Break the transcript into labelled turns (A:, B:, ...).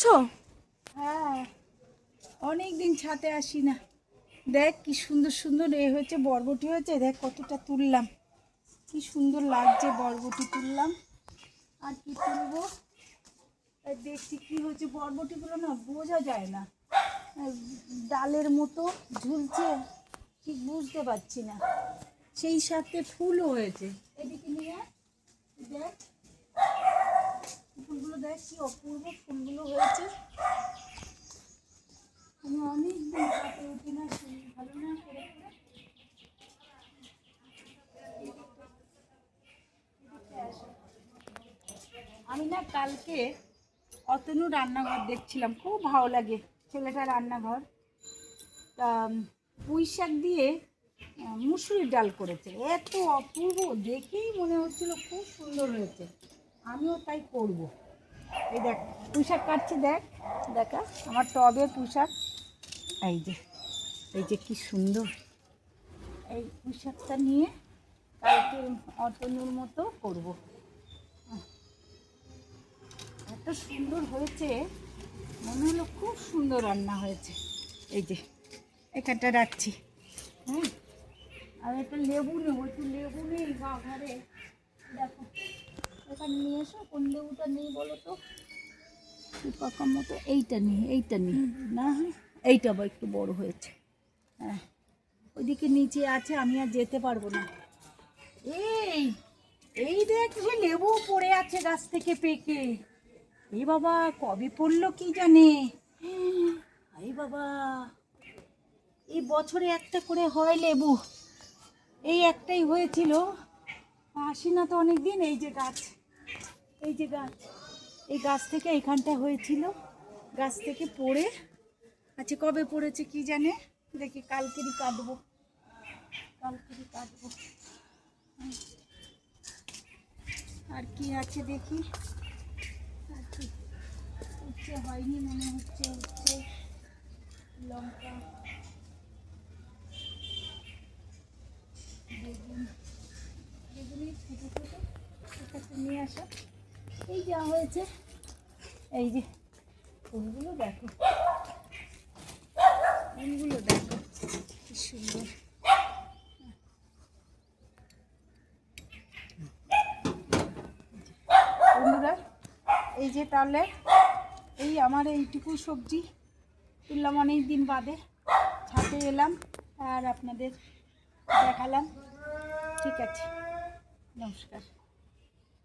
A: করছো?
B: হ্যাঁ, অনেক দিন ছাদে আসি না। দেখ কি সুন্দর সুন্দর হয়েছে, বরবটি হয়েছে। দেখ কতটা তুললাম, কি সুন্দর লাগছে। বরবটি তুললাম, আর কি তুলবো দেখছি কি হচ্ছে। বরবটিগুলো না বোঝা যায় না, ডালের মতো ঝুলছে, ঠিক বুঝতে পারছি না। সেই সাথে ফুলও হয়েছে। এদিকে নিয়ে দেখ ফুলগুলো, দেখ কি অপূর্ব ফুলগুলো হয়েছে। আমি অনেক দিন হাতে উঠি না, ভালো না করে আমি না কালকে অতনু রান্নাঘর দেখছিলাম, খুব ভালো লাগে ছেলেটা রান্নাঘর। তা পুঁই শাক দিয়ে মুসুরির ডাল করেছে, এত অপূর্ব, দেখেই মনে হচ্ছিল খুব সুন্দর হয়েছে। আমিও তাই করব। এই দেখ পুঁই শাক কাটছি, দেখ দেখা আমার টবে পুঁই শাক। এই যে কি সুন্দর, এই পুঁই শাকটা নিয়ে কালকে অতনুর মতো করব। এত সুন্দর হয়েছে, মনে হলো খুব সুন্দর রান্না হয়েছে। এই যে এখানটা রাখছি। হ্যাঁ, আর একটা লেবু নেবো, একটু লেবু নেই বা ঘরে। দেখো এখানে নিয়ে এসো, কোন লেবুটা নেই বলো তো? পাকা মতো এইটা নেই, এইটা নেই না। হ্যাঁ, এইটা বা একটু বড় হয়েছে। হ্যাঁ, ওইদিকে নিচে আছে, আমি আর যেতে পারবো না। এই এই দেখ যে লেবু পড়ে আছে গাছ থেকে পেকে। এই বাবা, কবে পড়লো কি জানে। এই বাবা, এই বছরে একটা করে হয় লেবু, এই একটাই হয়েছিল। আসি না তো অনেক দিন। এই যে গাছ, এই যে গাছ, এই গাছ থেকে এইখানটা হয়েছিল, গাছ থেকে পড়ে আচ্ছা, কবে পড়েছে কি জানে। দেখি কালকেরই কাটবো, কালকেরই কাটবো। আর কি আছে দেখি, আর কি উচ্ছে হয়নি মনে হচ্ছে। উচ্ছে, লঙ্কা, বেগুন, বেগুনের ছোটো ছোটো একটু নিয়ে আসা। এই যা হয়েছে, এই যে ফুলগুলো দেখো, ফুলগুলো দেখো কি সুন্দর। বন্ধুরা, এই যে তাহলে এই আমার এইটুকু সবজি তুললাম অনেক দিন বাদে, ছাদে এলাম আর আপনাদের দেখালাম। ঠিক আছে, নমস্কার।